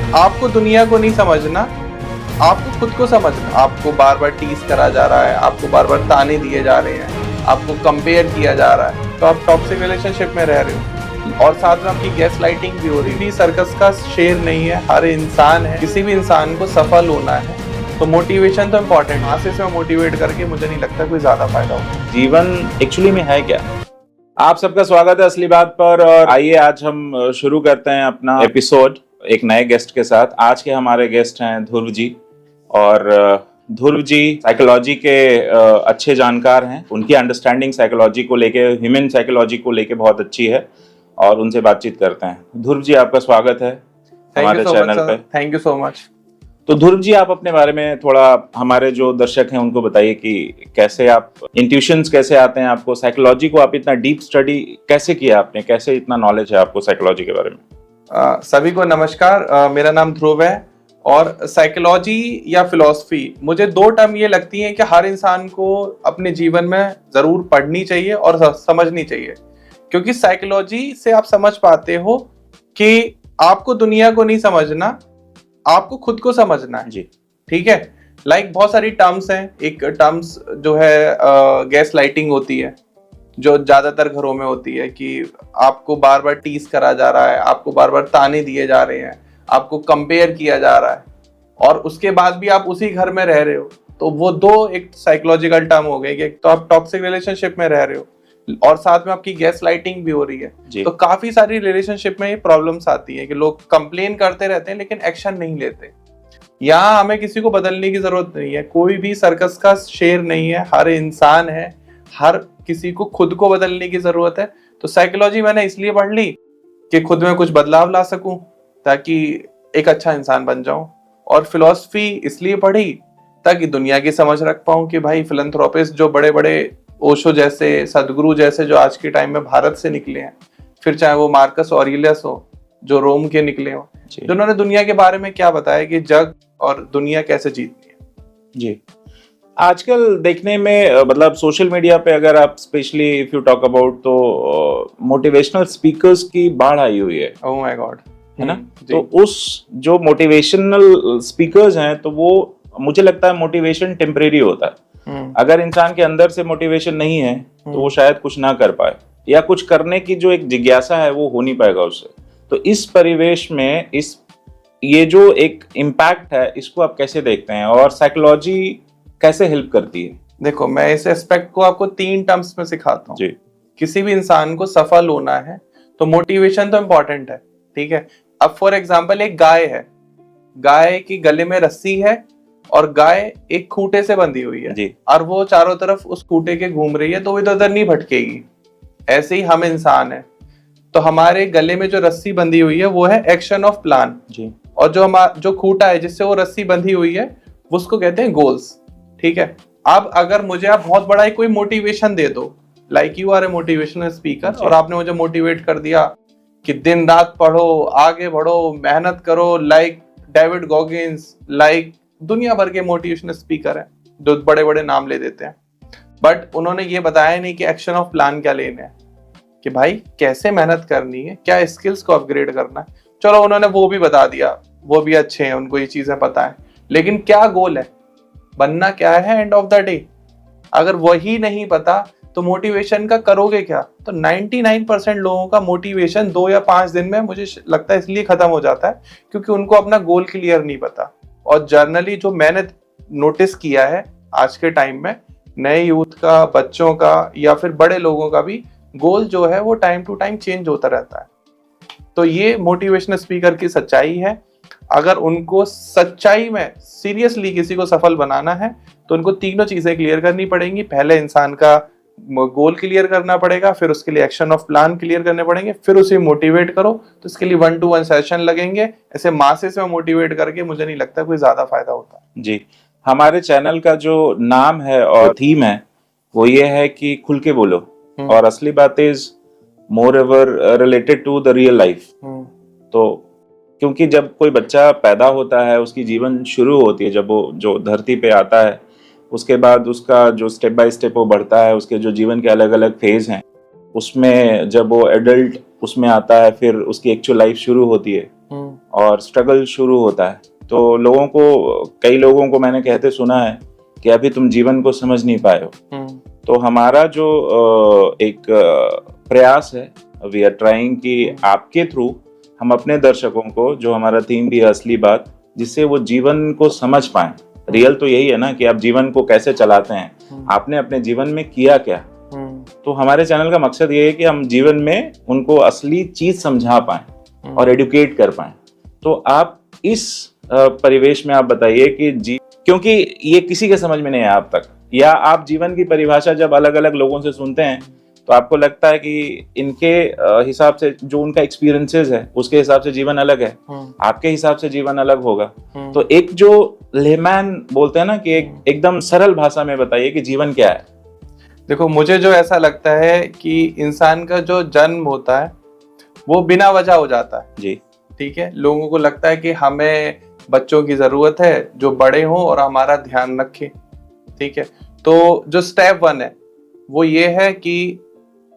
आपको दुनिया को नहीं समझना, आपको खुद को समझना। आपको बार बार टीज करा जा रहा है, आपको बार बार ताने दिए जा रहे हैं, आपको कंपेयर किया जा रहा है, तो आप टॉक्सिक रिलेशनशिप में रह रहे हो और साथ में आपकी गैस लाइटिंग भी हो रही है। सर्कस का शेर नहीं है, हर इंसान है। किसी भी इंसान को सफल होना है तो मोटिवेशन तो इम्पोर्टेंट है। आगे से मोटिवेट करके मुझे नहीं लगता कोई ज्यादा फायदा होगा। जीवन एक्चुअली में है क्या? आप सबका स्वागत है असली बात पर। और आइए आज हम शुरू करते हैं अपना एपिसोड एक नए गेस्ट के साथ। आज के हमारे गेस्ट हैं ध्रुव जी। और ध्रुव जी साइकोलॉजी के अच्छे जानकार हैं। उनकी अंडरस्टैंडिंग साइकोलॉजी को लेके, ह्यूमन साइकोलॉजी को लेके बहुत अच्छी है और उनसे बातचीत करते हैं। ध्रुव जी, आपका स्वागत है हमारे चैनल पे। Thank you so much. तो ध्रुव जी, आप अपने बारे में थोड़ा हमारे जो दर्शक हैं उनको बताइए कि कैसे आप इंट्यूशंस कैसे आते हैं आपको, साइकोलॉजी को आप इतना डीप स्टडी कैसे किया आपने, कैसे इतना नॉलेज है आपको साइकोलॉजी के बारे में? सभी को नमस्कार। मेरा नाम ध्रुव है और साइकोलॉजी या फिलॉसफी, मुझे दो टर्म ये लगती हैं कि हर इंसान को अपने जीवन में जरूर पढ़नी चाहिए और समझनी चाहिए, क्योंकि साइकोलॉजी से आप समझ पाते हो कि आपको दुनिया को नहीं समझना, आपको खुद को समझना है। जी, ठीक है। लाइक बहुत सारी टर्म्स हैं। एक टर्म्स जो है गैस लाइटिंग होती है, जो ज्यादातर घरों में होती है कि आपको बार बार टीज करा जा रहा है, आपको बार बार ताने दिए जा रहे हैं, आपको कंपेयर किया जा रहा है और उसके बाद भी आप उसी घर में रह रहे हो। तो वो दो एक साइकोलॉजिकल टर्म हो गए कि एक तो आप टॉक्सिक रिलेशनशिप में रह रहे हो और साथ में आपकी गैस लाइटिंग भी हो रही है। तो काफी सारी रिलेशनशिप में ये प्रॉब्लम्स आती है कि लोग कंप्लेन करते रहते हैं लेकिन एक्शन नहीं लेते। यहाँ हमें किसी को बदलने की जरूरत नहीं है। कोई भी सर्कस का शेर नहीं है, हर इंसान है। हर किसी को खुद को बदलने की जरूरत है। तो साइकोलॉजी मैंने इसलिए पढ़ ली कि खुद में कुछ बदलाव ला सकूं ताकि एक अच्छा इंसान बन जाऊं। और फिलॉसफी इसलिए पढ़ी ताकि दुनिया की समझ रख पाऊं कि भाई फिलैंथ्रोपिस्ट जो बड़े बड़े ओशो जैसे, सदगुरु जैसे जो आज के टाइम में भारत से निकले हैं, फिर चाहे वो मार्कस ऑरेलियस हो जो रोम के निकले हो, जिन्होंने दुनिया के बारे में क्या बताया कि जग और दुनिया कैसे जीतनी है। जी, आजकल देखने में मतलब सोशल मीडिया पे अगर आप specially if you talk about तो मोटिवेशनल स्पीकर्स की बाढ़ आई हुई है। ओह माय गॉड, है ना? तो उस जो मोटिवेशनल स्पीकर्स हैं तो वो मुझे लगता है मोटिवेशन टेम्परेरी होता है। अगर इंसान के अंदर से मोटिवेशन नहीं है तो वो शायद कुछ ना कर पाए या कुछ करने की जो एक जिज्ञासा है वो हो नहीं पाएगा उससे। तो इस परिवेश में ये जो एक इम्पैक्ट है इसको आप कैसे देखते हैं और साइकोलॉजी कैसे हेल्प करती है? देखो, मैं इस एस्पेक्ट को आपको 3 टर्म्स में सिखाता हूँ। किसी भी इंसान को सफल होना है तो मोटिवेशन तो इम्पोर्टेंट है। ठीक है। अब फॉर एग्जाम्पल एक गाय है, गाय की गले में रस्सी है और गाय एक खूंटे से बंधी हुई है और वो चारों तरफ उस खूंटे के घूम रही है, तो वो इधर उधर नहीं भटकेगी। ऐसे ही हम इंसान है, तो हमारे गले में जो रस्सी बंधी हुई है वो है एक्शन ऑफ प्लान जी। और जो खूंटा है जिससे वो रस्सी बंधी हुई है उसको कहते हैं गोल्स। ठीक है। अब अगर मुझे आप बहुत बड़ा कोई मोटिवेशन दे दो, like you are a motivational speaker, और आपने मुझे मोटिवेट कर दिया कि दिन रात पढ़ो, आगे बढ़ो, मेहनत करो, लाइक डेविड गॉगिंस, लाइक दुनिया भर के मोटिवेशनल स्पीकर हैं जो बड़े बड़े नाम ले देते हैं, बट उन्होंने ये बताया नहीं कि एक्शन ऑफ प्लान क्या लेना है, कि भाई कैसे मेहनत करनी है, क्या स्किल्स को अपग्रेड करना है। चलो, उन्होंने वो भी बता दिया, वो भी अच्छे हैं, उनको ये चीजें पता है, लेकिन क्या गोल है, बनना क्या है एंड ऑफ द डे, अगर वही नहीं पता तो मोटिवेशन का करोगे क्या? तो 99% लोगों का मोटिवेशन 2 या 5 दिन में मुझे लगता है इसलिए खत्म हो जाता है क्योंकि उनको अपना गोल क्लियर नहीं पता। और जर्नली जो मैंने नोटिस किया है आज के टाइम में, नए यूथ का, बच्चों का या फिर बड़े लोगों का भी गोल जो है वो टाइम टू टाइम चेंज होता रहता है। तो ये मोटिवेशनल स्पीकर की सच्चाई है। अगर उनको सच्चाई में सीरियसली किसी को सफल बनाना है तो उनको तीनों चीजें क्लियर करनी पड़ेंगी। पहले इंसान का गोल क्लियर करना पड़ेगा, फिर उसके लिए एक्शन ऑफ प्लान क्लियर करने पड़ेंगे, फिर उसे मोटिवेट करो। तो इसके लिए 1-to-1 सेशन लगेंगे। ऐसे मासेस में मोटिवेट करके मुझे नहीं लगता कोई ज्यादा फायदा होता जी। हमारे चैनल का जो नाम है और थीम है वो ये है कि खुल के बोलो, और असली बात is moreover related to the real life. तो क्योंकि जब कोई बच्चा पैदा होता है, उसकी जीवन शुरू होती है, जब वो जो धरती पे आता है, उसके बाद उसका जो स्टेप बाय स्टेप वो बढ़ता है, उसके जो जीवन के अलग अलग फेज हैं, उसमें जब वो एडल्ट उसमें आता है, फिर उसकी एक्चुअल लाइफ शुरू होती है। और स्ट्रगल शुरू होता है। तो कई लोगों को मैंने कहते सुना है कि अभी तुम जीवन को समझ नहीं पाए हो। तो हमारा जो एक प्रयास है, वी आर ट्राइंग कि आपके थ्रू हम अपने दर्शकों को, जो हमारा थीम भी है असली बात, जिससे वो जीवन को समझ पाए। रियल तो यही है ना कि आप जीवन को कैसे चलाते हैं, आपने अपने जीवन में किया क्या। तो हमारे चैनल का मकसद ये है कि हम जीवन में उनको असली चीज समझा पाए और एडुकेट कर पाए। तो आप इस परिवेश में आप बताइए कि क्योंकि ये किसी के समझ में नहीं है आप तक, या आप जीवन की परिभाषा जब अलग अलग लोगों से सुनते हैं तो आपको लगता है कि इनके हिसाब से जो उनका एक्सपीरियंसेस है उसके हिसाब से जीवन अलग है, आपके हिसाब से जीवन अलग होगा। तो एक जो लेमैन बोलते हैं ना कि एकदम सरल भाषा में बताइए कि जीवन क्या है। देखो, मुझे जो ऐसा लगता है कि इंसान का जो जन्म होता है वो बिना वजह हो जाता है जी। ठीक है, लोगों को लगता है कि हमें बच्चों की जरूरत है जो बड़े हों और हमारा ध्यान रखें। ठीक है, तो जो स्टेप 1 है वो ये है कि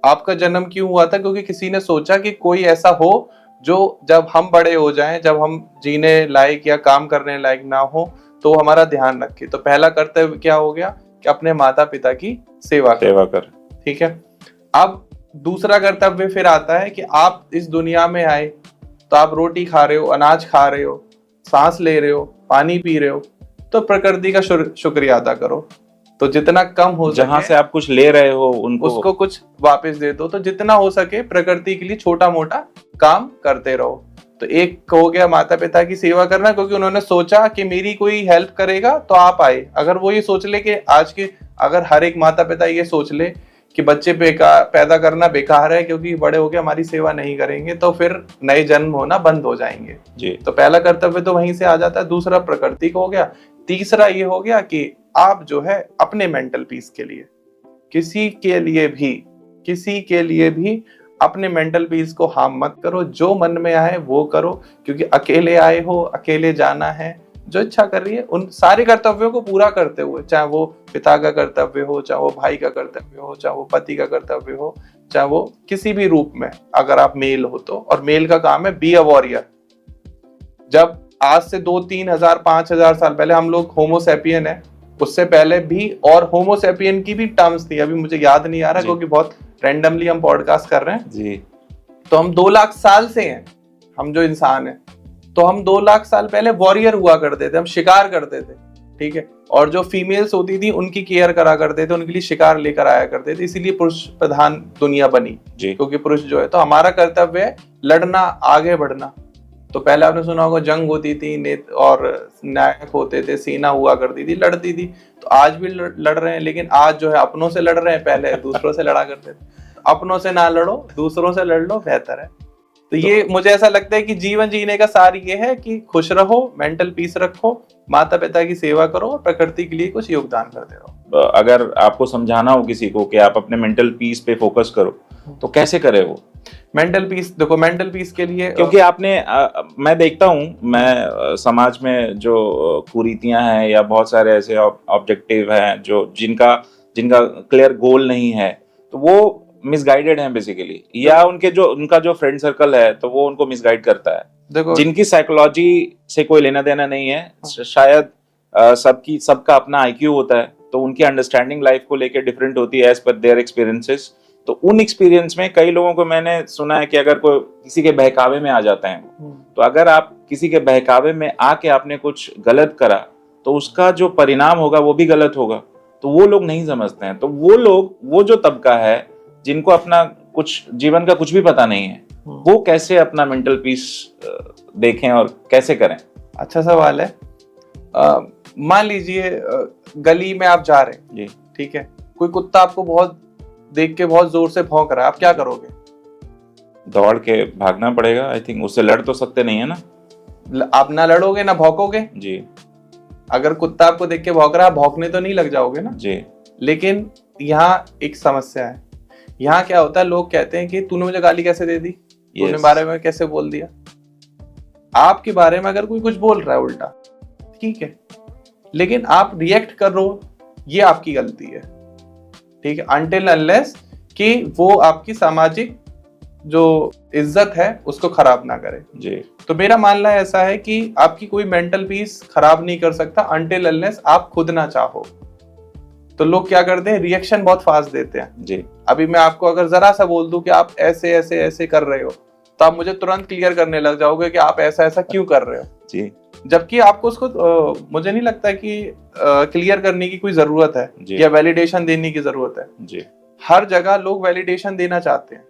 आपका जन्म क्यों हुआ था, क्योंकि किसी ने सोचा कि कोई ऐसा हो जो जब हम बड़े हो जाएं, जब हम जीने लायक या काम करने लायक ना हो, तो हमारा ध्यान रखे। तो पहला कर्तव्य क्या हो गया कि अपने माता पिता की सेवा कर। ठीक है, अब दूसरा कर्तव्य फिर आता है कि आप इस दुनिया में आए तो आप रोटी खा रहे हो, अनाज खा रहे हो, सांस ले रहे हो, पानी पी रहे हो, तो प्रकृति का शुक्रिया अदा करो। तो जितना कम हो सके, जहां से आप कुछ ले रहे हो उसको कुछ वापस दे दो। तो जितना हो सके प्रकृति के लिए छोटा मोटा काम करते रहो। तो एक हो गया माता पिता की सेवा करना, क्योंकि उन्होंने सोचा कि मेरी कोई हेल्प करेगा तो आप आए। अगर वो ये सोच ले कि अगर हर एक माता पिता ये सोच ले कि बच्चे पैदा करना बेकार है क्योंकि बड़े होके हमारी सेवा नहीं करेंगे, तो फिर नए जन्म होना बंद हो जाएंगे जी। तो पहला कर्तव्य तो वहीं से आ जाता है। दूसरा प्रकृति को हो गया। तीसरा ये हो गया कि आप जो है अपने मेंटल पीस के लिए, किसी के लिए भी अपने मेंटल पीस को हार्म मत करो। जो मन में आए वो करो, क्योंकि अकेले आए हो, अकेले जाना है। जो इच्छा कर रही है उन सारे कर्तव्यों को पूरा करते हुए, चाहे वो पिता का कर्तव्य हो, चाहे वो भाई का कर्तव्य हो, चाहे वो पति का कर्तव्य हो, चाहे वो किसी भी रूप में, अगर आप मेल हो तो। और मेल का काम है बी अ वॉरियर। जब आज से 2-3 हजार 5,000 साल पहले हम लोग होमोसेपियन है, उससे पहले भी और होमोसेपियन की भी टर्म्स थी, अभी मुझे याद नहीं आ रहा क्योंकि बहुत रैंडमली हम पॉडकास्ट कर रहे हैं जी। तो हम 2 लाख साल से हैं, हम जो इंसान है, तो हम 2 लाख साल पहले वॉरियर हुआ करते थे, हम शिकार करते थे। ठीक है, और जो फीमेल्स होती थी उनकी केयर करा करते थे, उनके लिए शिकार लेकर आया करते थे। इसीलिए पुरुष प्रधान दुनिया बनी जी, क्योंकि पुरुष जो है, तो हमारा कर्तव्य है लड़ना, आगे बढ़ना। तो पहले आपने सुना होगा जंग होती थी और नायक होते थे, सेना हुआ करती थी, लड़ती थी। तो आज भी लड़ रहे हैं, लेकिन आज जो है अपनों से लड़ रहे हैं, पहले दूसरों से लड़ा करते थे। अपनों से ना लड़ो, दूसरों से लड़ लो, बेहतर है। तो ये मुझे ऐसा लगता है कि जीवन जीने का सार ये है कि खुश रहो, मेंटल पीस रखो, माता पिता की सेवा करो और प्रकृति के लिए कुछ योगदान करते रहो। अगर आपको समझाना हो किसी को कि आप अपने मेंटल पीस पे फोकस करो, तो कैसे करे वो मेंटल पीस? देखो, मेंटल पीस के लिए, क्योंकि मैं देखता हूँ, मैं समाज में जो कुरीतियां हैं या बहुत सारे ऐसे ऑब्जेक्टिव हैं जो जिनका क्लियर गोल नहीं है, तो वो मिसगाइडेड हैं बेसिकली, या उनका जो फ्रेंड सर्कल है तो वो उनको मिसगाइड करता है। देखो, जिनकी साइकोलॉजी से कोई लेना देना नहीं है, शायद सबका अपना IQ होता है, तो उनकी अंडरस्टैंडिंग लाइफ को लेकर डिफरेंट होती है एज पर देयर एक्सपीरियंसेस। तो उन एक्सपीरियंस में कई लोगों को मैंने सुना है कि अगर कोई किसी के बहकावे में आ जाते हैं, तो अगर आप किसी के बहकावे में आके आपने कुछ गलत करा तो उसका जो परिणाम होगा वो भी गलत होगा। तो वो लोग नहीं समझते हैं। तो वो जो तबका है जिनको अपना कुछ जीवन का कुछ भी पता नहीं है, वो कैसे अपना मेंटल पीस देखें और कैसे करें? अच्छा सवाल है। मान लीजिए गली में आप जा रहे हैं जी, ठीक है, कोई कुत्ता आपको देख के बहुत जोर से भौंक रहा है, आप क्या करोगे? दौड़ के भागना पड़ेगा। आई थिंक उससे लड़ तो सकते नहीं है ना। आप ना लड़ोगे ना भौंकोगे जी। अगर कुत्ता आपको देख के भौंक रहा है, भौंकने तो नहीं लग जाओगे ना जी। लेकिन यहाँ एक समस्या है। यहाँ क्या होता है, लोग कहते हैं कि तूने मुझे गाली कैसे दे दी, तूने बारे में कैसे बोल दिया। आपके बारे में अगर कोई कुछ बोल रहा है उल्टा, ठीक है, लेकिन आप रिएक्ट कर रहे हो, ये आपकी गलती है। ठीक है, अनटिल अनलेस कि वो आपकी सामाजिक जो इज्जत है उसको खराब ना करे जी। तो मेरा मानना ऐसा है कि आपकी कोई मेंटल पीस खराब नहीं कर सकता अनटिल अनलेस आप खुद ना चाहो। तो लोग क्या करते हैं, रिएक्शन बहुत फास्ट देते हैं जी। अभी मैं आपको अगर जरा सा बोल दूं कि आप ऐसे ऐसे ऐसे कर रहे हो तो आप मुझे तुरंत क्लियर करने लग जाओगे कि आप ऐसा ऐसा क्यों कर रहे हो जी। जबकि आपको उसको मुझे नहीं लगता कि क्लियर करने की कोई जरूरत है या वैलिडेशन देने की जरूरत है जी। हर जगह लोग वैलिडेशन देना चाहते हैं,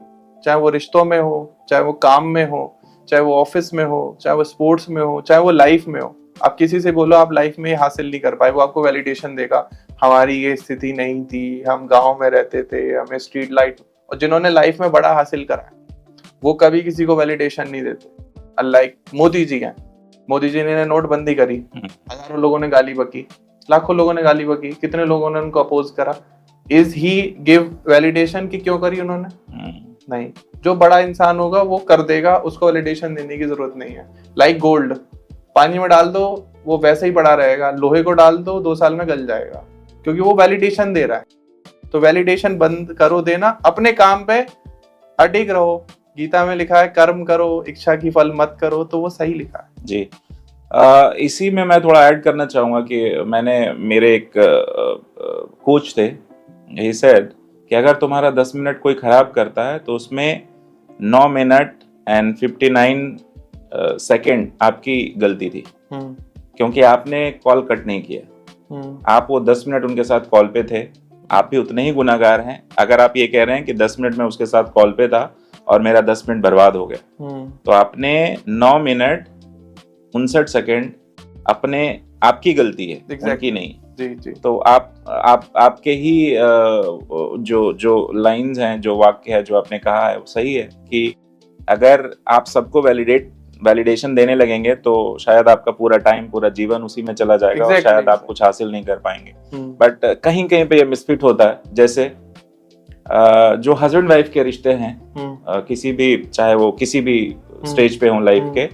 चाहे वो रिश्तों में हो, चाहे वो काम में हो, चाहे वो ऑफिस में हो, चाहे वो स्पोर्ट्स में हो, चाहे वो लाइफ में हो। आप किसी से बोलो आप लाइफ में हासिल नहीं कर पाए, वो आपको वैलिडेशन देगा, हमारी ये स्थिति नहीं थी, हम गांव में रहते थे, हमें स्ट्रीट लाइट। और जिन्होंने लाइफ में बड़ा हासिल करा है वो कभी किसी को वैलिडेशन नहीं देते। अनलाइक मोदी जी हैं, मोदी जी ने नोटबंदी करी, हजारों लोगों ने गाली बकी, लाखों लोगों ने गाली बकी, कितने लोगों ने उनको अपोज करा। इज ही गिव वैलिडेशन की क्यों करी उन्होंने? नहीं। जो बड़ा इंसान होगा वो कर देगा, उसको वैलिडेशन देने की जरूरत नहीं है। लाइक गोल्ड, पानी में डाल दो वो वैसे ही पड़ा रहेगा, लोहे को डाल दो 2 साल में गल जाएगा, क्योंकि वो वैलिडेशन दे रहा है। तो वैलिडेशन बंद करो देना, अपने काम पे अडिग रहो। गीता में लिखा है कर्म करो, इच्छा की फल मत करो, तो वो सही लिखा है जी। इसी में मैं थोड़ा ऐड करना चाहूंगा कि मेरे एक कोच थे, ही सेड कि अगर तुम्हारा 10 मिनट कोई खराब करता है तो उसमें 9 मिनट एंड 59 सेकेंड आपकी गलती थी, क्योंकि आपने कॉल कट नहीं किया। आप वो 10 मिनट उनके साथ कॉल पे थे, आप भी उतने ही गुनाहगार हैं। अगर आप ये कह रहे हैं कि 10 मिनट में उसके साथ कॉल पे था और मेरा 10 मिनट बर्बाद हो गया, तो आपने 9 मिनट 59 सेकेंड आपकी गलती है, उनकी नहीं। जी। तो आपके ही जो लाइंस हैं, जो वाक्य है, जो आपने कहा है वो सही है कि अगर आप सबको वैलिडेशन देने लगेंगे तो शायद आपका पूरा टाइम, पूरा जीवन उसी में चला जाएगा और शायद आप कुछ हासिल नहीं कर पाएंगे। बट कहीं कहीं पे ये मिसफिट होता है। जैसे जो हस्बैंड वाइफ के रिश्ते हैं, किसी भी, चाहे वो किसी भी स्टेज पे हो लाइफ के,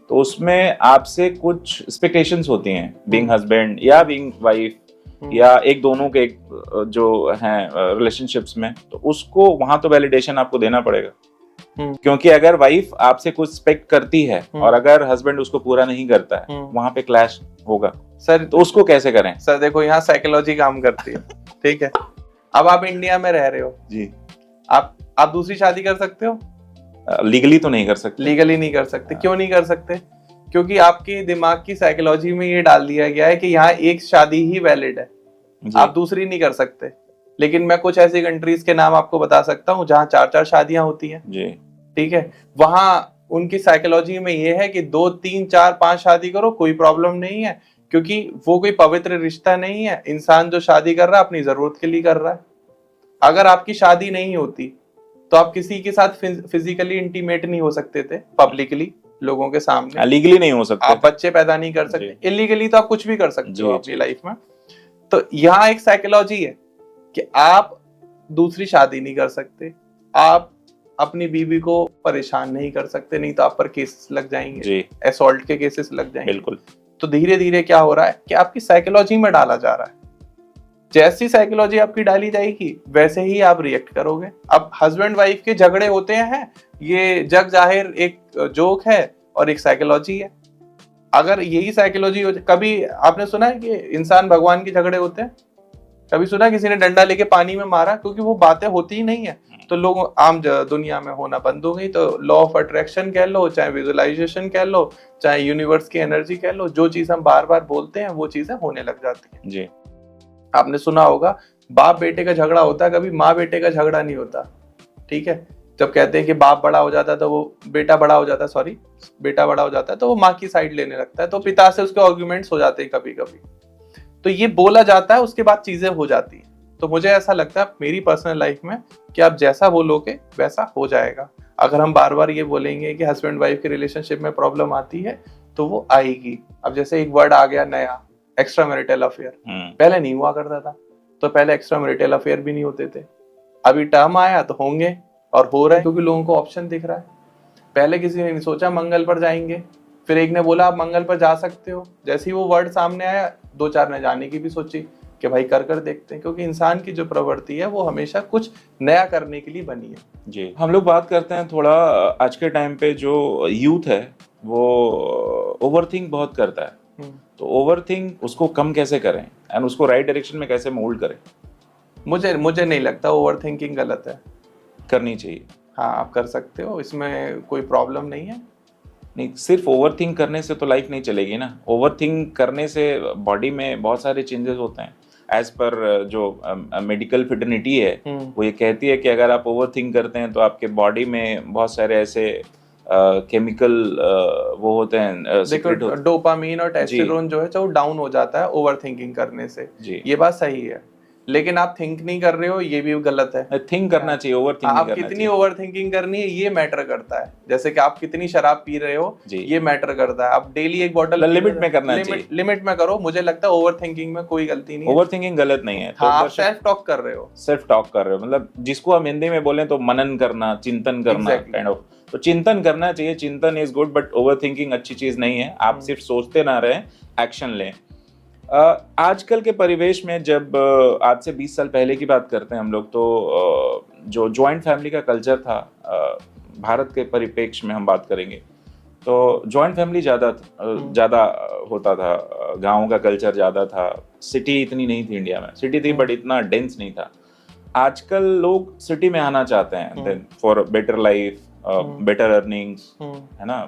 तो उसमें आपसे कुछ एक्सपेक्टेशंस होती हैं, बीइंग हस्बैंड या बीइंग वाइफ या एक दोनों के जो हैं रिलेशनशिप्स में, तो उसको वहां तो वैलिडेशन आपको देना पड़ेगा। क्योंकि अगर वाइफ आपसे कुछ एक्सपेक्ट करती है और अगर हस्बैंड उसको पूरा नहीं करता है, वहां पे क्लैश होगा सर। तो उसको कैसे करें? सर देखो, यहाँ साइकोलॉजी काम करती है, ठीक है। अब आप इंडिया में रह रहे हो जी, आप दूसरी शादी कर सकते हो? लीगली तो नहीं कर सकते। लीगली नहीं कर सकते। क्यों नहीं कर सकते? क्योंकि आपके दिमाग की साइकोलॉजी में ये डाल दिया गया है कि यहाँ एक शादी ही वैलिड है, आप दूसरी नहीं कर सकते। लेकिन मैं कुछ ऐसी कंट्रीज के नाम आपको बता सकता हूँ जहाँ 4-4 शादियां होती हैं, ठीक है। वहां उनकी साइकोलॉजी में ये है कि 2, 3, 4, 5 शादी करो, कोई प्रॉब्लम नहीं है, क्योंकि वो कोई पवित्र रिश्ता नहीं है। इंसान जो शादी कर रहा है अपनी जरूरत के लिए कर रहा है। अगर आपकी शादी नहीं होती तो आप किसी के साथ फिजिकली इंटीमेट नहीं हो सकते थे पब्लिकली, लोगों के सामने। लीगली नहीं हो सकते, आप बच्चे पैदा नहीं कर सकते। इलीगली तो आप कुछ भी कर सकते हो अपनी लाइफ में। तो यहाँ एक साइकोलॉजी है कि आप दूसरी शादी नहीं कर सकते, आप अपनी बीवी को परेशान नहीं कर सकते, नहीं तो आप पर केसेस लग जाएंगे, असॉल्ट के केसेस लग जाएंगे। बिल्कुल। तो धीरे धीरे क्या हो रहा है कि आपकी साइकोलॉजी में डाला जा रहा है। जैसी साइकोलॉजी आपकी डाली जाएगी वैसे ही आप रिएक्ट करोगे। अब हस्बैंड वाइफ के झगड़े होते हैं, ये जग जाहिर एक जोक है और एक साइकोलॉजी है। अगर यही साइकोलॉजी हो, कभी आपने सुना है कि इंसान भगवान के झगड़े होते हैं? कभी सुना किसी ने डंडा लेके पानी में मारा? क्योंकि वो बातें होती ही नहीं है। तो लोग आम दुनिया में होना बंद हो गई। तो लॉ ऑफ अट्रैक्शन कह लो, चाहे विजुअलाइजेशन कह लो, चाहे यूनिवर्स की एनर्जी कह लो, जो चीज हम बार बार बोलते हैं वो चीजें होने लग जाती हैं। जी। आपने सुना होगा बाप बेटे का झगड़ा होता है, कभी माँ बेटे का झगड़ा नहीं होता, ठीक है। जब कहते हैं कि बाप बड़ा हो जाता है तो वो बेटा बड़ा हो जाता है, बेटा बड़ा हो जाता है तो वो माँ की साइड लेने लगता है, तो पिता से उसके आर्ग्यूमेंट्स हो जाते हैं कभी कभी। तो ये बोला जाता है, उसके बाद चीजें हो जाती है। तो मुझे ऐसा लगता है मेरी पर्सनल लाइफ में कि आप जैसा बोलोगे वैसा हो जाएगा। अगर हम बार बार ये बोलेंगे कि हस्बैंड वाइफ के रिलेशनशिप में प्रॉब्लम आती है तो वो आएगी। अब जैसे एक वर्ड आ गया नया, एक्स्ट्रा मैरिटल अफेयर, पहले नहीं हुआ करता था। तो पहले एक्स्ट्रा मैरिटल अफेयर भी नहीं होते थे, अभी टर्म आया तो होंगे और हो रहे हैं, क्योंकि लोगों को ऑप्शन दिख रहा है। पहले किसी ने नहीं सोचा मंगल पर जाएंगे, फिर एक ने बोला आप मंगल पर जा सकते हो। जैसे ही वो वर्ड सामने आया 2-4 ने जाने की भी सोची, कि भाई कर देखते हैं, क्योंकि इंसान की जो प्रवृत्ति है वो हमेशा कुछ नया करने के लिए बनी है। जी, हम लोग बात करते हैं थोड़ा आज के टाइम पे जो यूथ है वो ओवरथिंक बहुत करता है, तो ओवरथिंक उसको कम कैसे करें एंड उसको राइट डायरेक्शन में कैसे मोल्ड करें? मुझे नहीं लगता ओवर थिंकिंग गलत है, करनी चाहिए। हाँ आप कर सकते हो, इसमें कोई प्रॉब्लम नहीं है। नहीं, सिर्फ ओवरथिंक करने से तो लाइफ नहीं चलेगी ना। ओवरथिंक करने से बॉडी में बहुत सारे चेंजेस होते हैं। एज पर जो मेडिकल फिटर्निटी है वो ये कहती है कि अगर आप ओवरथिंक करते हैं तो आपके बॉडी में बहुत सारे ऐसे केमिकल वो होते हैं, देखो डोपामीन और टेस्टोस्टेरोन जो है वो डाउन हो जाता है ओवर थिंकिंग करने से, ये बात सही है। लेकिन आप थिंक नहीं कर रहे हो, ये भी गलत है। थिंक करना चाहिए, ओवर थिंक आप कितनी ओवर थिंकिंग करनी है ये मैटर करता है। जैसे कि आप कितनी शराब पी रहे हो ये मैटर करता है। आप डेली एक बॉटल लिमिट में करना चाहिए, लिमिट में करो। मुझे लगता है ओवर थिंकिंग में कोई गलती नहीं है, ओवर थिंकिंग गलत नहीं है। हाँ, आप सेल्फ टॉक कर रहे हो, सेल्फ टॉक कर रहे हो, मतलब जिसको हम हिंदी में बोले तो मनन करना, चिंतन करना, काइंड ऑफ। तो चिंतन करना चाहिए, चिंतन is good, but over thinking अच्छी चीज नहीं है। आप सिर्फ सोचते ना रहे, एक्शन लें। आजकल के परिवेश में जब आज से 20 साल पहले की बात करते हैं हम लोग, तो जो जॉइंट फैमिली का कल्चर था, भारत के परिप्रेक्ष्य में हम बात करेंगे तो जॉइंट फैमिली ज़्यादा होता था, गाँव का कल्चर ज़्यादा था। सिटी इतनी नहीं थी इंडिया में, सिटी थी बट इतना डेंस नहीं था। आजकल लोग सिटी में आना चाहते हैं for better life, better earnings, है ना।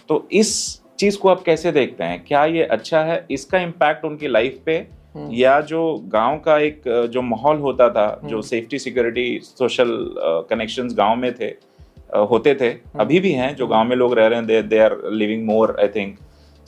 तो इस चीज को आप कैसे देखते हैं? क्या ये अच्छा है? इसका इम्पैक्ट उनकी लाइफ पे, या जो गांव का एक जो माहौल होता था, जो सेफ्टी सिक्योरिटी सोशल कनेक्शंस गांव में थे, होते थे, अभी भी हैं, जो गांव में लोग रह रहे हैं, they are living more. I think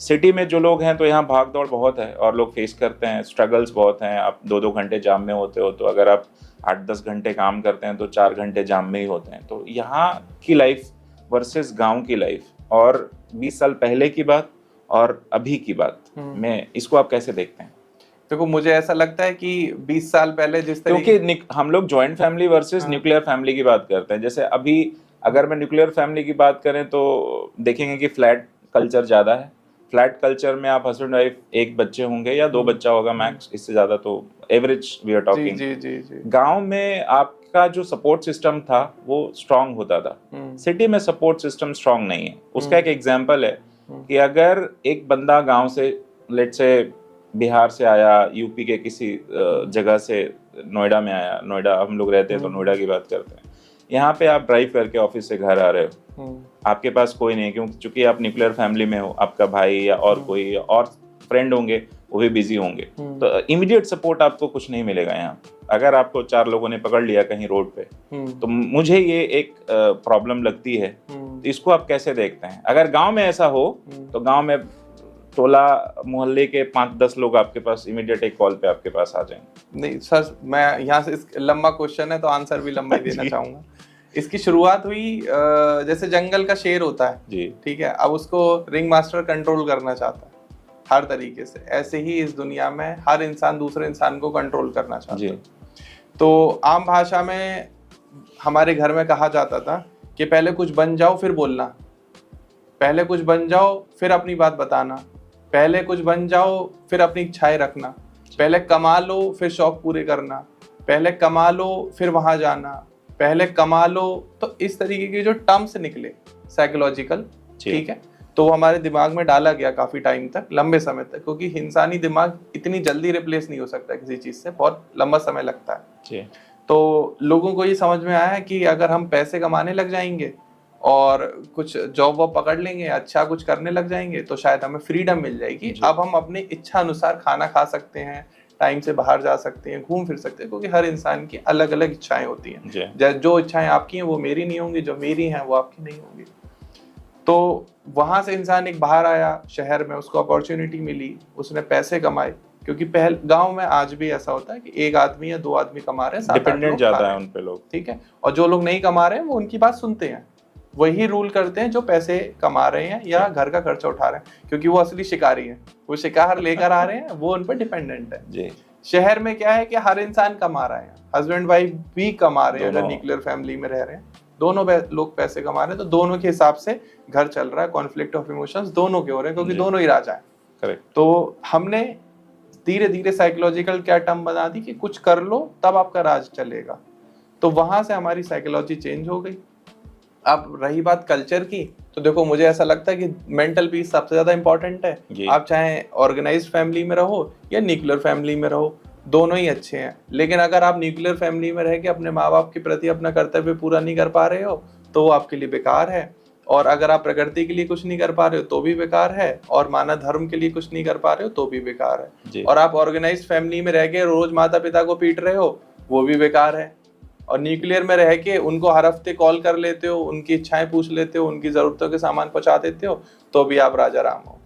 city में जो लोग हैं तो यहाँ भाग दौड़ बहुत है और लोग फेस करते हैं, स्ट्रगल्स बहुत हैं। आप 2-2 घंटे जाम में होते हो, तो अगर आप 8-10 घंटे काम करते हैं तो 4 घंटे जाम में ही होते हैं। तो यहाँ की लाइफ वर्सेस गाँव की लाइफ, और 20 साल पहले की बात और अभी की बात में, इसको आप कैसे देखते हैं? देखो मुझे ऐसा लगता है कि 20 साल पहले जिस तरीके, क्योंकि हम लोग joint family versus nuclear family की बात करते हैं। जैसे अभी अगर मैं न्यूक्लियर फैमिली की बात करें तो देखेंगे कि फ्लैट कल्चर ज्यादा है। फ्लैट कल्चर में आप हस्बैंड वाइफ, एक बच्चे होंगे या 2 बच्चा होगा मैक्स, इससे ज्यादा तो एवरेज वी आर टॉकिंग। गांव में आपका जो सपोर्ट सिस्टम था वो स्ट्रांग होता था, सिटी में सपोर्ट सिस्टम स्ट्रांग नहीं है। उसका एक एग्जांपल है कि अगर एक बंदा गांव से, लेट्स से बिहार से आया, यूपी के किसी जगह से नोएडा में आया, नोएडा हम लोग रहते हैं तो नोएडा की बात करते हैं, यहाँ पे आप ड्राइव करके ऑफिस से घर आ रहे हो, आपके पास कोई नहीं है क्योंकि आप न्यूक्लियर फैमिली में हो, आपका भाई या और कोई और फ्रेंड होंगे, वो भी बिजी होंगे, तो इमीडिएट सपोर्ट आपको कुछ नहीं मिलेगा यहाँ। अगर आपको 4 लोगों ने पकड़ लिया कहीं रोड पे, तो मुझे ये एक प्रॉब्लम लगती है। तो इसको आप कैसे देखते हैं? अगर गांव में ऐसा हो तो गांव में टोला मोहल्ले के 5-10 लोग आपके पास इमीडिएट एक कॉल पे आपके पास आ जाएंगे। नहीं सर, मैं यहाँ से, लंबा क्वेश्चन है तो आंसर भी लंबा ही देना चाहूंगा। इसकी शुरुआत हुई जैसे जंगल का शेर होता है जी, ठीक है, अब उसको रिंग मास्टर कंट्रोल करना चाहता है हर तरीके से। ऐसे ही इस दुनिया में हर इंसान दूसरे इंसान को कंट्रोल करना चाहता है। तो आम भाषा में हमारे घर में कहा जाता था कि पहले कुछ बन जाओ फिर बोलना, पहले कुछ बन जाओ फिर अपनी बात बताना, पहले कुछ बन जाओ फिर अपनी इच्छाएं रखना, पहले कमा लो फिर शौक पूरे करना, पहले कमा लो फिर वहां जाना, पहले कमा लो। तो इस तरीके के जो टर्म्स निकले साइकोलॉजिकल, ठीक है, तो हमारे दिमाग में डाला गया काफी टाइम तक, लंबे समय तक, क्योंकि इंसानी दिमाग इतनी जल्दी रिप्लेस नहीं हो सकता किसी चीज से, बहुत लंबा समय लगता है। तो लोगों को ये समझ में आया कि अगर हम पैसे कमाने लग जाएंगे और कुछ जॉब वॉब पकड़ लेंगे, अच्छा कुछ करने लग जाएंगे, तो शायद हमें फ्रीडम मिल जाएगी। अब हम अपनी इच्छा अनुसार खाना खा सकते हैं, टाइम से बाहर जा सकते हैं, घूम फिर सकते हैं, क्योंकि हर इंसान की अलग अलग इच्छाएं होती हैं। जो इच्छाएं आपकी हैं वो मेरी नहीं होंगी, जो मेरी हैं वो आपकी नहीं होंगी। तो वहां से इंसान एक बाहर आया शहर में, उसको अपॉर्चुनिटी मिली, उसने पैसे कमाए, क्योंकि पहले गांव में आज भी ऐसा होता है कि 1 आदमी या 2 आदमी कमा रहे हैं, 7-8 लोग ज्यादा है उन पे लोग, ठीक है, और जो लोग नहीं कमा रहे हैं वो उनकी बात सुनते हैं, वही रूल करते हैं जो पैसे कमा रहे हैं या घर का खर्चा उठा रहे हैं, क्योंकि वो असली शिकारी हैं, वो शिकार लेकर आ रहे हैं, वो उन पर डिपेंडेंट है जी। शहर में क्या है कि हर इंसान कमा रहा है, हस्बैंड वाइफ भी कमा रहे हैं, अगर न्यूक्लियर फैमिली में रह रहे हैं, दोनों लोग पैसे कमा रहे हैं, तो दोनों के हिसाब से घर चल रहा है, कॉन्फ्लिक्ट ऑफ इमोशंस दोनों के हो रहे हैं, क्योंकि दोनों ही राजा हैं। करेक्ट। तो हमने धीरे धीरे साइकोलॉजिकल क्या टर्म बना दी कि कुछ कर लो तब आपका राज चलेगा। तो वहां से हमारी साइकोलॉजी चेंज हो गई। अब रही बात कल्चर की, तो देखो मुझे ऐसा लगता है कि मेंटल पीस सबसे ज्यादा इंपॉर्टेंट है। आप चाहे ऑर्गेनाइज्ड फैमिली में रहो या न्यूक्लियर फैमिली में रहो, दोनों ही अच्छे हैं। लेकिन अगर आप न्यूक्लियर फैमिली में रह के अपने माँ बाप के प्रति अपना कर्तव्य पूरा नहीं कर पा रहे हो तो वो आपके लिए बेकार है। और अगर आप प्रकृति के लिए कुछ नहीं कर पा रहे हो तो भी बेकार है, और मानव धर्म के लिए कुछ नहीं कर पा रहे हो तो भी बेकार है। और आप ऑर्गेनाइज्ड फैमिली में रह के रोज माता पिता को पीट रहे हो वो भी बेकार है। और न्यूक्लियर में रह के उनको हर हफ्ते कॉल कर लेते हो, उनकी इच्छाएं पूछ लेते हो, उनकी जरूरतों के सामान पहुंचा देते हो, तो भी आप राजा राम हो।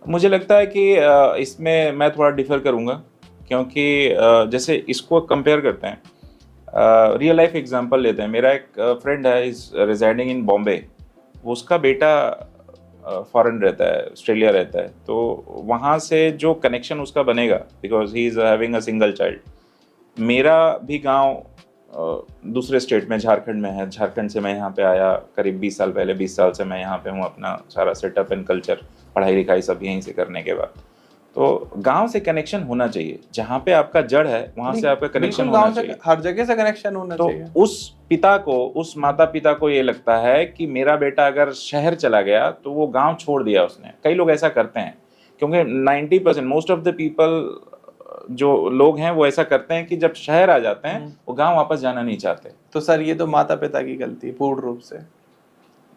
मुझे लगता है कि इसमें मैं थोड़ा डिफर करूंगा, क्योंकि जैसे इसको कंपेयर करते हैं, रियल लाइफ एग्जांपल लेते हैं। मेरा एक फ्रेंड है, इज रिजाइडिंग इन बॉम्बे। उसका बेटा फॉरेन रहता है, ऑस्ट्रेलिया रहता है, तो वहाँ से जो कनेक्शन उसका बनेगा, because he is having a single child. मेरा भी गांव दूसरे स्टेट में, झारखंड में है। झारखंड से मैं यहाँ पे आया करीब 20 साल पहले। 20 साल से मैं यहाँ पे हूँ, अपना सारा सेटअप एंड कल्चर, पढ़ाई लिखाई सब यहीं से करने के बाद। तो गांव से कनेक्शन होना चाहिए, जहाँ पे आपका जड़ है वहां से आपका कनेक्शन होना चाहिए। हर जगह से कनेक्शन होना चाहिए। तो उस पिता को, उस माता पिता को ये लगता है कि मेरा बेटा अगर शहर चला गया तो वो गांव छोड़ दिया उसने। कई लोग ऐसा करते हैं, क्योंकि 90% मोस्ट ऑफ द पीपल जो लोग हैं वो ऐसा करते हैं कि जब शहर आ जाते हैं वो गांव वापस जाना नहीं चाहते। तो सर ये तो माता पिता की गलती, पूर्ण रूप से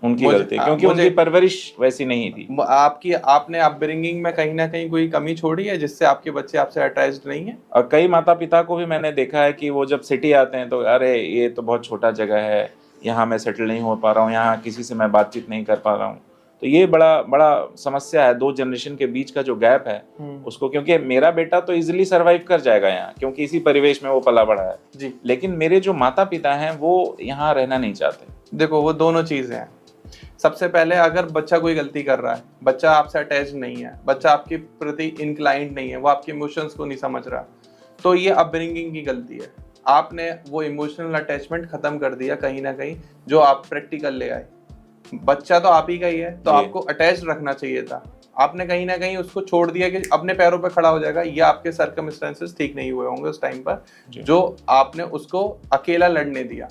उनकी गलती, क्योंकि उनकी परवरिश वैसी नहीं थी। आपने अपब्रिंगिंग में कहीं ना कहीं कोई कमी छोड़ी है जिससे आपके बच्चे आपसे अटैच्ड नहीं है। और कई माता पिता को भी मैंने देखा है कि वो जब सिटी आते हैं तो अरे ये तो बहुत छोटा जगह है, यहाँ मैं सेटल नहीं हो पा रहा हूँ, यहाँ किसी से मैं बातचीत नहीं कर पा रहा हूँ। तो ये बड़ा बड़ा समस्या है, दो जनरेशन के बीच का जो गैप है उसको। क्योंकि मेरा बेटा तो इजिली सर्वाइव कर जाएगा यहाँ, क्योंकि इसी परिवेश में वो पला बड़ा है जी। लेकिन मेरे जो माता पिता हैं वो यहाँ रहना नहीं चाहते। देखो वो दोनों चीजें हैं। सबसे पहले अगर बच्चा कोई गलती कर रहा है, बच्चा आपसे अटैच नहीं है, बच्चा आपके प्रति इंक्लाइंड नहीं है, वो आपके इमोशंस को नहीं समझ रहा, तो ये अपब्रिंगिंग की गलती है। आपने वो इमोशनल अटैचमेंट खत्म कर दिया कहीं ना कहीं, जो आप प्रैक्टिकल ले आए। बच्चा तो आप ही का ही है, तो आपको अटैच रखना चाहिए था। आपने कहीं ना कहीं उसको छोड़ दिया कि अपने पैरों पे खड़ा हो जाएगा, या आपके सर्कमस्टेंसेस ठीक नहीं हुए होंगे उस टाइम पर, जो आपने उसको अकेला लड़ने दिया।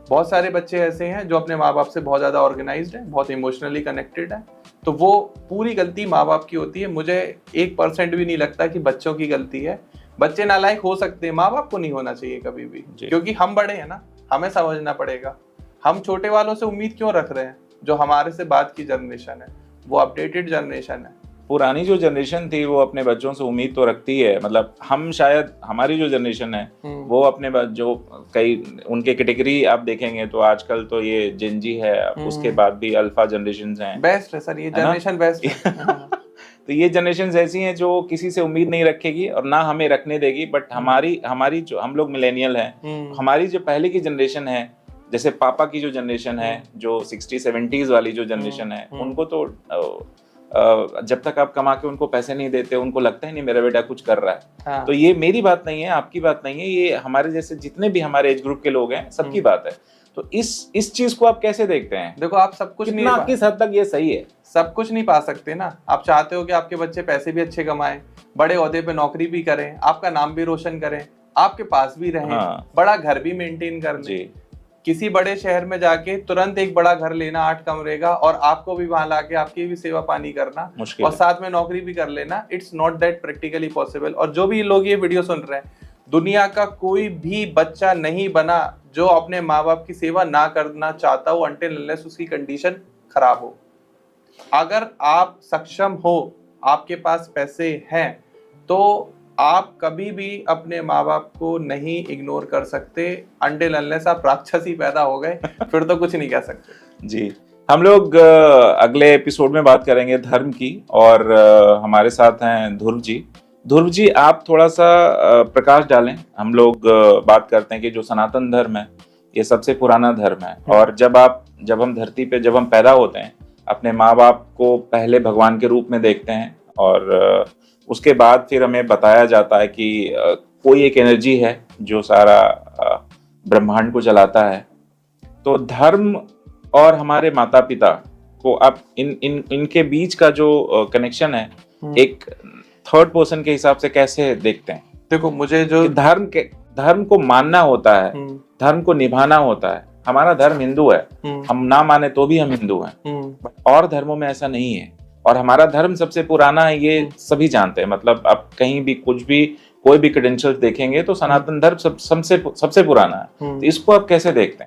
बहुत सारे बच्चे ऐसे हैं जो अपने माँ बाप से बहुत ज्यादा ऑर्गेनाइज्ड है, बहुत इमोशनली कनेक्टेड है, तो वो पूरी गलती माँ बाप की होती है। मुझे 1% भी नहीं लगता कि बच्चों की गलती है। बच्चे नालायक हो सकते हैं, माँ बाप को नहीं होना चाहिए कभी भी, क्योंकि हम बड़े हैं ना, हमें समझना पड़ेगा। हम छोटे वालों से उम्मीद क्यों रख रहे हैं? जो हमारे से बाद की जनरेशन है वो अपडेटेड जनरेशन है। पुरानी जो जनरेशन थी वो अपने बच्चों से उम्मीद तो रखती है। मतलब हम शायद, हमारी जो जनरेशन है वो अपने जो कई उनके कैटेगरी आप देखेंगे तो आजकल तो ये जेनजी है, उसके बाद भी अल्फा जनरेशन हैं। बेस्ट है सर, ये जनरेशन बेस्ट है। तो ये जनरेशन ऐसी हैं जो किसी से उम्मीद नहीं रखेगी और ना हमें रखने देगी। बट हमारी जो, हम लोग मिलेनियल हैं, हमारी जो पहले की जनरेशन है, जैसे पापा की जो जनरेशन है, जो 60-70s वाली जो जनरेशन है, उनको तो जब तक आप कमा के उनको पैसे नहीं देते, उनको लगता ही नहीं मेरा बेटा कुछ कर रहा है। हाँ। तो ये मेरी बात नहीं है, आपकी बात नहीं है, ये हमारे जैसे जितने भी हमारे एज ग्रुप के लोग हैं सबकी बात है। तो इस चीज को आप कैसे देखते हैं? देखो आप सब कुछ नहीं, किस हद तक ये सही है? सब कुछ नहीं पा सकते ना। आप चाहते हो कि आपके बच्चे पैसे भी अच्छे कमाएं, बड़े ओहदे पे नौकरी भी करें, आपका नाम भी रोशन करें, आपके पास भी रहें, हाँ। बड़ा घर भी मेंटेन कर लें। किसी बड़े शहर में जाके तुरंत एक बड़ा घर लेना 8 कमरे का, और आपको भी वहां लाके आपकी भी सेवा पानी करना और साथ में नौकरी भी कर लेना, it's not that practically possible. और जो भी लोग ये वीडियो सुन रहे हैं, दुनिया का कोई भी बच्चा नहीं बना जो अपने माँ बाप की सेवा ना करना चाहता हो, अनटिल अनलेस उसकी कंडीशन खराब हो। अगर आप सक्षम हो, आपके पास पैसे हैं, तो आप कभी भी अपने माँ बाप को नहीं इग्नोर कर सकते, अनटिल अनलेस आप राक्षसी पैदा हो गए, फिर तो कुछ नहीं कह सकते। जी, हम लोग अगले एपिसोड में बात करेंगे धर्म की, और हमारे साथ हैं ध्रुव जी। ध्रुव जी, आप थोड़ा सा प्रकाश डालें। हम लोग बात करते हैं कि जो सनातन धर्म है ये सबसे पुराना धर्म है, और जब हम धरती पे जब हम पैदा होते हैं, अपने माँ बाप को पहले भगवान के रूप में देखते हैं, और उसके बाद फिर हमें बताया जाता है कि कोई एक एनर्जी है जो सारा ब्रह्मांड को चलाता है। तो धर्म और हमारे माता पिता को अब इनके बीच का जो कनेक्शन है, एक थर्ड पर्सन के हिसाब से कैसे देखते हैं? देखो मुझे जो कि धर्म को मानना होता है, धर्म को निभाना होता है। हमारा धर्म हिंदू है, हम ना माने तो भी हम हिंदू हैं, और धर्मों में ऐसा नहीं है। और हमारा धर्म सबसे पुराना है, ये सभी जानते हैं। मतलब आप कहीं भी कुछ भी कोई भी क्रेडेंशियल्स देखेंगे तो सनातन धर्म सबसे पुराना है। तो इसको आप कैसे देखते हैं?